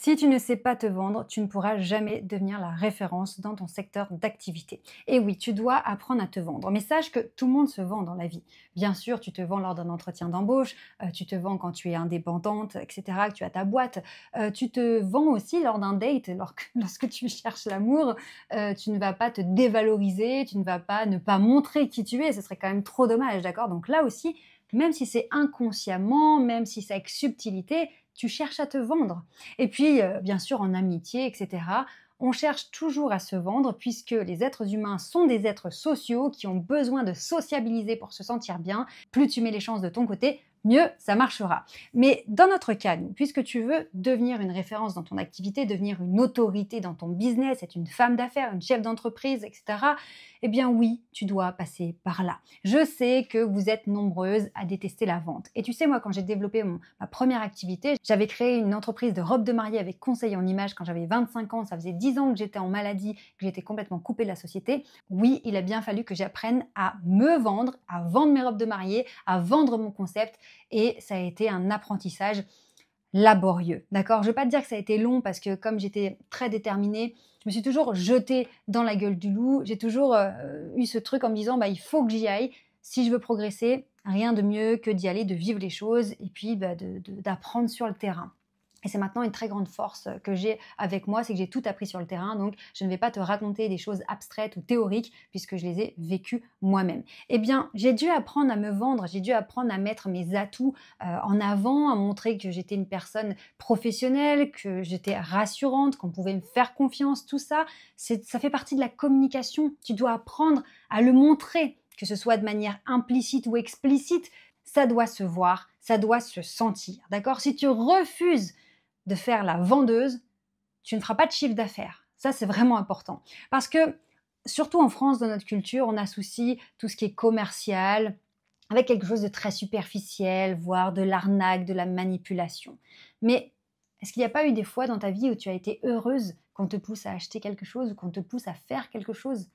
Si tu ne sais pas te vendre, tu ne pourras jamais devenir la référence dans ton secteur d'activité. Et oui, tu dois apprendre à te vendre. Mais sache que tout le monde se vend dans la vie. Bien sûr, tu te vends lors d'un entretien d'embauche, tu te vends quand tu es indépendante, etc., que tu as ta boîte. Tu te vends aussi lors d'un date, lorsque tu cherches l'amour. Tu ne vas pas te dévaloriser, tu ne vas pas ne pas montrer qui tu es. Ce serait quand même trop dommage, d'accord? Donc là aussi, même si c'est inconsciemment, même si c'est avec subtilité, tu cherches à te vendre. Et puis, bien sûr, en amitié, etc., on cherche toujours à se vendre puisque les êtres humains sont des êtres sociaux qui ont besoin de sociabiliser pour se sentir bien. Plus tu mets les chances de ton côté, mieux ça marchera. Mais dans notre cas, nous, puisque tu veux devenir une référence dans ton activité, devenir une autorité dans ton business, être une femme d'affaires, une chef d'entreprise, etc., eh bien oui, tu dois passer par là. Je sais que vous êtes nombreuses à détester la vente. Et tu sais, moi, quand j'ai développé ma première activité, j'avais créé une entreprise de robes de mariée avec conseil en images quand j'avais 25 ans. Ça faisait 10 ans que j'étais en maladie, que j'étais complètement coupée de la société. Oui, il a bien fallu que j'apprenne à me vendre, à vendre mes robes de mariée, à vendre mon concept. Et ça a été un apprentissage laborieux, d'accord? Je ne vais pas te dire que ça a été long parce que comme j'étais très déterminée, je me suis toujours jetée dans la gueule du loup. J'ai toujours eu ce truc en me disant, il faut que j'y aille. Si je veux progresser, rien de mieux que d'y aller, de vivre les choses et puis d'apprendre sur le terrain. Et c'est maintenant une très grande force que j'ai avec moi, c'est que j'ai tout appris sur le terrain, donc je ne vais pas te raconter des choses abstraites ou théoriques puisque je les ai vécues moi-même. Eh bien, j'ai dû apprendre à me vendre, j'ai dû apprendre à mettre mes atouts en avant, à montrer que j'étais une personne professionnelle, que j'étais rassurante, qu'on pouvait me faire confiance, tout ça, ça fait partie de la communication. Tu dois apprendre à le montrer, que ce soit de manière implicite ou explicite, ça doit se voir, ça doit se sentir, d'accord? Si tu refuses de faire la vendeuse, tu ne feras pas de chiffre d'affaires. Ça, c'est vraiment important. Parce que, surtout en France, dans notre culture, on associe tout ce qui est commercial avec quelque chose de très superficiel, voire de l'arnaque, de la manipulation. Mais est-ce qu'il n'y a pas eu des fois dans ta vie où tu as été heureuse qu'on te pousse à acheter quelque chose ou qu'on te pousse à faire quelque chose?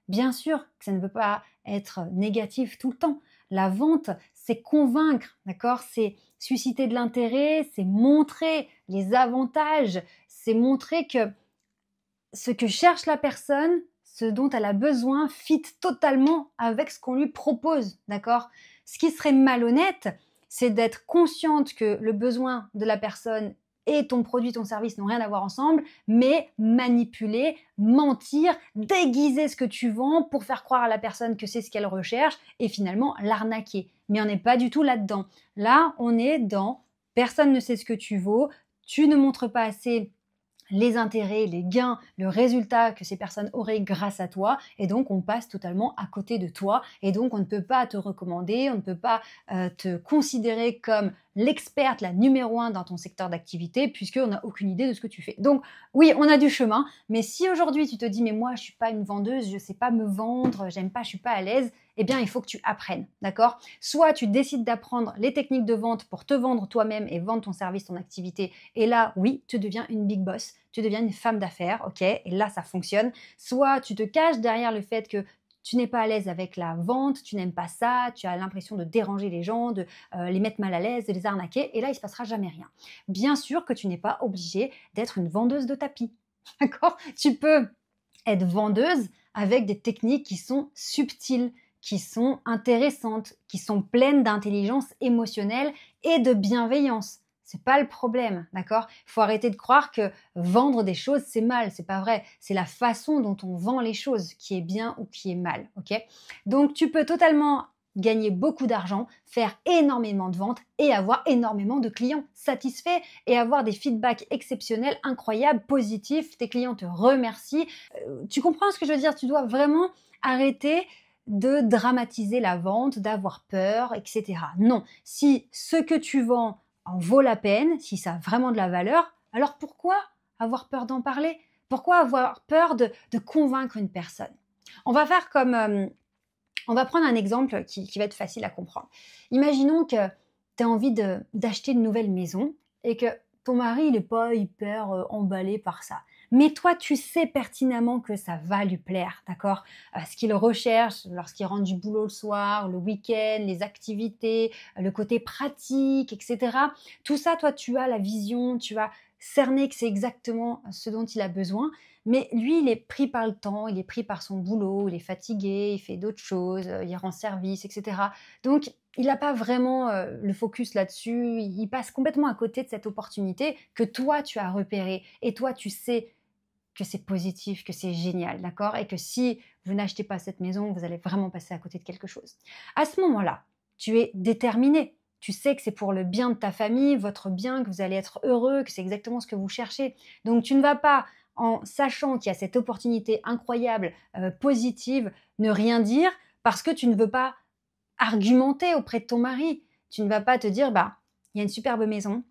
Bien sûr que ça ne veut pas être négatif tout le temps. La vente, c'est convaincre, d'accord? C'est susciter de l'intérêt, c'est montrer les avantages, c'est montrer que ce que cherche la personne, ce dont elle a besoin, fit totalement avec ce qu'on lui propose, d'accord? Ce qui serait malhonnête, c'est d'être consciente que le besoin de la personne et ton produit, ton service n'ont rien à voir ensemble, mais manipuler, mentir, déguiser ce que tu vends pour faire croire à la personne que c'est ce qu'elle recherche et finalement l'arnaquer. Mais on n'est pas du tout là-dedans. Là, on est dans personne ne sait ce que tu vaux, tu ne montres pas assez les intérêts, les gains, le résultat que ces personnes auraient grâce à toi et donc on passe totalement à côté de toi et donc on ne peut pas te recommander, on ne peut pas te considérer comme l'experte, la numéro 1 dans ton secteur d'activité puisqu'on n'a aucune idée de ce que tu fais. Donc oui, on a du chemin, mais si aujourd'hui tu te dis mais moi je suis pas une vendeuse, je sais pas me vendre, j'aime pas, je suis pas à l'aise, eh bien il faut que tu apprennes, d'accord? Soit tu décides d'apprendre les techniques de vente pour te vendre toi-même et vendre ton service, ton activité et là oui, tu deviens une big boss, tu deviens une femme d'affaires, ok? Et là ça fonctionne. Soit tu te caches derrière le fait que tu n'es pas à l'aise avec la vente, tu n'aimes pas ça, tu as l'impression de déranger les gens, de les mettre mal à l'aise, de les arnaquer, et là, il ne se passera jamais rien. Bien sûr que tu n'es pas obligée d'être une vendeuse de tapis, d'accord? Tu peux être vendeuse avec des techniques qui sont subtiles, qui sont intéressantes, qui sont pleines d'intelligence émotionnelle et de bienveillance. C'est pas le problème, d'accord? Il faut arrêter de croire que vendre des choses, c'est mal. C'est pas vrai. C'est la façon dont on vend les choses qui est bien ou qui est mal, ok? Donc, tu peux totalement gagner beaucoup d'argent, faire énormément de ventes et avoir énormément de clients satisfaits et avoir des feedbacks exceptionnels, incroyables, positifs. Tes clients te remercient. Tu comprends ce que je veux dire? Tu dois vraiment arrêter de dramatiser la vente, d'avoir peur, etc. Non, si ce que tu vends en vaut la peine, si ça a vraiment de la valeur, alors pourquoi avoir peur d'en parler? Pourquoi avoir peur de convaincre une personne? On va faire comme... on va prendre un exemple qui va être facile à comprendre. Imaginons que tu as envie d'acheter une nouvelle maison et que ton mari il n'est pas hyper emballé par ça. Mais toi, tu sais pertinemment que ça va lui plaire, d'accord? Ce qu'il recherche lorsqu'il rentre du boulot le soir, le week-end, les activités, le côté pratique, etc. Tout ça, toi, tu as la vision, tu as cerner que c'est exactement ce dont il a besoin. Mais lui, il est pris par le temps, il est pris par son boulot, il est fatigué, il fait d'autres choses, il rend service, etc. Donc, il n'a pas vraiment le focus là-dessus. Il passe complètement à côté de cette opportunité que toi, tu as repérée. Et toi, tu sais que c'est positif, que c'est génial, d'accord? Et que si vous n'achetez pas cette maison, vous allez vraiment passer à côté de quelque chose. À ce moment-là, tu es déterminé. Tu sais que c'est pour le bien de ta famille, votre bien, que vous allez être heureux, que c'est exactement ce que vous cherchez. Donc tu ne vas pas, en sachant qu'il y a cette opportunité incroyable, positive, ne rien dire parce que tu ne veux pas argumenter auprès de ton mari. Tu ne vas pas te dire, bah, il y a une superbe maison,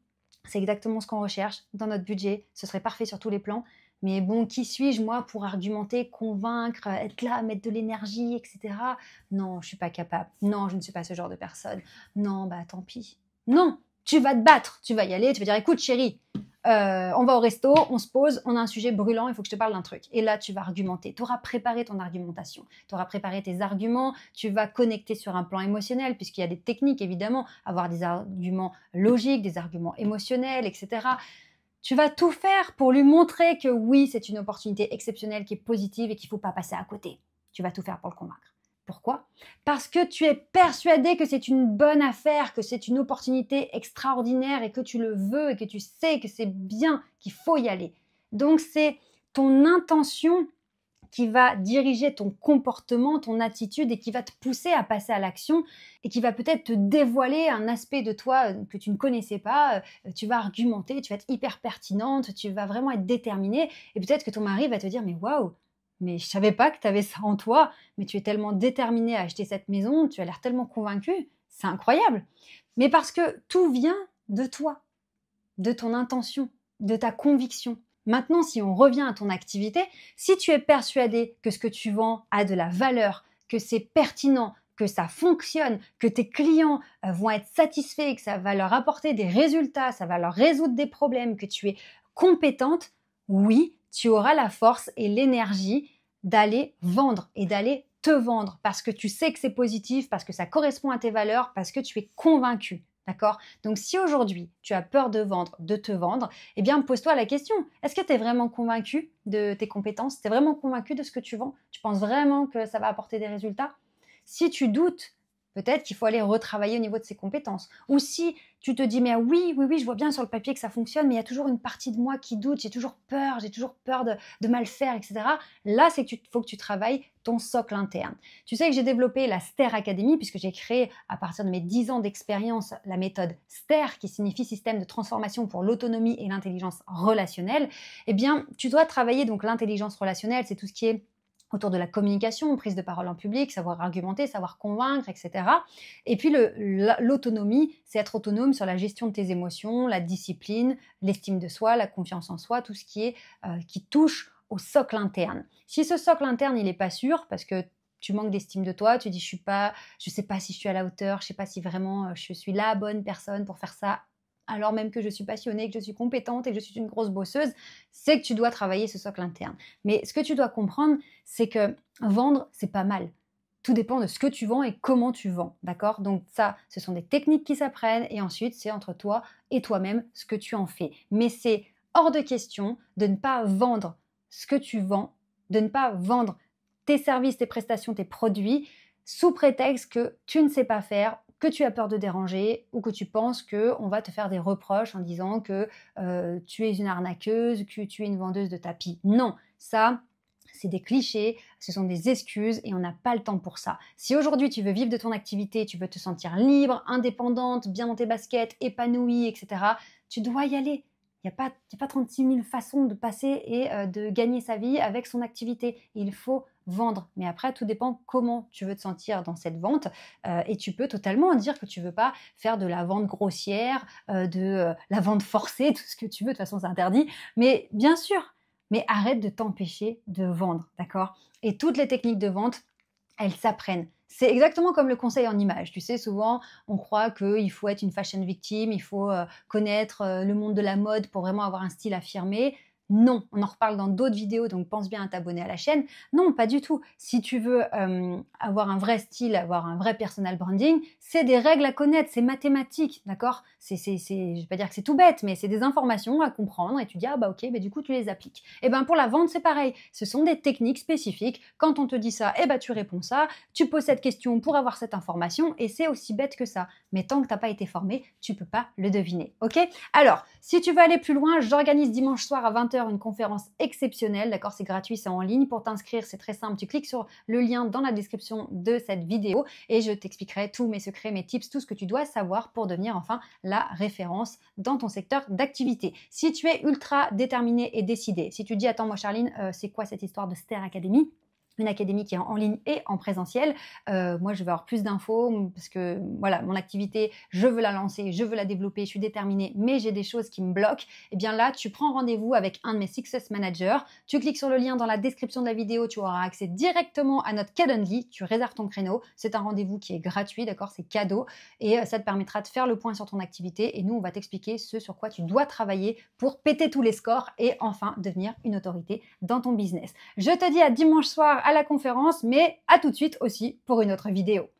c'est exactement ce qu'on recherche dans notre budget, ce serait parfait sur tous les plans. Mais bon, qui suis-je moi pour argumenter, convaincre, être là, mettre de l'énergie, etc. Non, je suis pas capable. Non, je ne suis pas ce genre de personne. Non, bah tant pis. Non, tu vas te battre. Tu vas y aller. Tu vas dire, écoute, chérie, on va au resto, on se pose, on a un sujet brûlant, il faut que je te parle d'un truc. Et là, tu vas argumenter. Tu auras préparé ton argumentation. Tu auras préparé tes arguments. Tu vas connecter sur un plan émotionnel, puisqu'il y a des techniques, évidemment, avoir des arguments logiques, des arguments émotionnels, etc. Tu vas tout faire pour lui montrer que oui, c'est une opportunité exceptionnelle qui est positive et qu'il ne faut pas passer à côté. Tu vas tout faire pour le convaincre. Pourquoi? Parce que tu es persuadé que c'est une bonne affaire, que c'est une opportunité extraordinaire et que tu le veux et que tu sais que c'est bien, qu'il faut y aller. Donc c'est ton intention qui va diriger ton comportement, ton attitude et qui va te pousser à passer à l'action et qui va peut-être te dévoiler un aspect de toi que tu ne connaissais pas. Tu vas argumenter, tu vas être hyper pertinente, tu vas vraiment être déterminée et peut-être que ton mari va te dire mais waouh, mais je savais pas que tu avais ça en toi, mais tu es tellement déterminée à acheter cette maison, tu as l'air tellement convaincue, c'est incroyable. Mais parce que tout vient de toi, de ton intention, de ta conviction. Maintenant, si on revient à ton activité, si tu es persuadé que ce que tu vends a de la valeur, que c'est pertinent, que ça fonctionne, que tes clients vont être satisfaits, que ça va leur apporter des résultats, ça va leur résoudre des problèmes, que tu es compétente, oui, tu auras la force et l'énergie d'aller vendre et d'aller te vendre parce que tu sais que c'est positif, parce que ça correspond à tes valeurs, parce que tu es convaincu. D'accord? Donc si aujourd'hui tu as peur de vendre, de te vendre, eh bien pose-toi la question. Est-ce que tu es vraiment convaincu de tes compétences? Tu es vraiment convaincu de ce que tu vends? Tu penses vraiment que ça va apporter des résultats? Si tu doutes, peut-être qu'il faut aller retravailler au niveau de ses compétences. Ou si tu te dis, mais oui, oui, oui, je vois bien sur le papier que ça fonctionne, mais il y a toujours une partie de moi qui doute, j'ai toujours peur de mal faire, etc. Là, c'est qu'il faut que tu travailles ton socle interne. Tu sais que j'ai développé la STER Academy, puisque j'ai créé, à partir de mes 10 ans d'expérience, la méthode STER, qui signifie Système de transformation pour l'autonomie et l'intelligence relationnelle. Eh bien, tu dois travailler donc l'intelligence relationnelle, c'est tout ce qui est autour de la communication, prise de parole en public, savoir argumenter, savoir convaincre, etc. Et puis l'autonomie, c'est être autonome sur la gestion de tes émotions, la discipline, l'estime de soi, la confiance en soi, tout ce qui est qui touche au socle interne. Si ce socle interne, il n'est pas sûr, parce que tu manques d'estime de toi, tu dis je sais pas si je suis à la hauteur, je sais pas si vraiment je suis la bonne personne pour faire ça, alors même que je suis passionnée, que je suis compétente et que je suis une grosse bosseuse, c'est que tu dois travailler ce socle interne. Mais ce que tu dois comprendre, c'est que vendre, c'est pas mal. Tout dépend de ce que tu vends et comment tu vends, d'accord? Donc ça, ce sont des techniques qui s'apprennent et ensuite, c'est entre toi et toi-même ce que tu en fais. Mais c'est hors de question de ne pas vendre ce que tu vends, de ne pas vendre tes services, tes prestations, tes produits sous prétexte que tu ne sais pas faire, que tu as peur de déranger ou que tu penses qu'on va te faire des reproches en disant que tu es une arnaqueuse, que tu es une vendeuse de tapis. Non, ça, c'est des clichés, ce sont des excuses et on n'a pas le temps pour ça. Si aujourd'hui tu veux vivre de ton activité, tu veux te sentir libre, indépendante, bien dans tes baskets, épanouie, etc., tu dois y aller. Il n'y a pas 36 000 façons de passer et de gagner sa vie avec son activité. Il faut vendre. Mais après, tout dépend comment tu veux te sentir dans cette vente. Et tu peux totalement dire que tu ne veux pas faire de la vente grossière, de la vente forcée, tout ce que tu veux. De toute façon, c'est interdit. Mais bien sûr, mais arrête de t'empêcher de vendre, d'accord? Et toutes les techniques de vente, elles s'apprennent. C'est exactement comme le conseil en image. Tu sais, souvent, on croit qu'il faut être une fashion victime, il faut connaître le monde de la mode pour vraiment avoir un style affirmé. Non, on en reparle dans d'autres vidéos, donc pense bien à t'abonner à la chaîne. Non, pas du tout. Si tu veux avoir un vrai style, avoir un vrai personal branding, c'est des règles à connaître, c'est mathématique, d'accord? Je vais pas dire que c'est tout bête, mais c'est des informations à comprendre et tu dis, ah bah ok, bah du coup tu les appliques. Et ben pour la vente, c'est pareil. Ce sont des techniques spécifiques. Quand on te dit ça, eh ben tu réponds ça, tu poses cette question pour avoir cette information et c'est aussi bête que ça. Mais tant que tu n'as pas été formé, tu peux pas le deviner, ok? Alors, si tu veux aller plus loin, j'organise dimanche soir à 20h une conférence exceptionnelle, d'accord? C'est gratuit, c'est en ligne. Pour t'inscrire, c'est très simple. Tu cliques sur le lien dans la description de cette vidéo et je t'expliquerai tous mes secrets, mes tips, tout ce que tu dois savoir pour devenir enfin la référence dans ton secteur d'activité. Si tu es ultra déterminé et décidé, si tu dis, attends, moi Charline, c'est quoi cette histoire de Ster Academy? Une académie qui est en ligne et en présentiel. Moi, je veux avoir plus d'infos parce que voilà, mon activité, je veux la lancer, je veux la développer, je suis déterminée, mais j'ai des choses qui me bloquent. Et bien là, tu prends rendez-vous avec un de mes Success Managers. Tu cliques sur le lien dans la description de la vidéo, tu auras accès directement à notre Calendly. Tu réserves ton créneau. C'est un rendez-vous qui est gratuit, d'accord? C'est cadeau et ça te permettra de faire le point sur ton activité. Et nous, on va t'expliquer ce sur quoi tu dois travailler pour péter tous les scores et enfin devenir une autorité dans ton business. Je te dis à dimanche soir à la conférence, mais à tout de suite aussi pour une autre vidéo.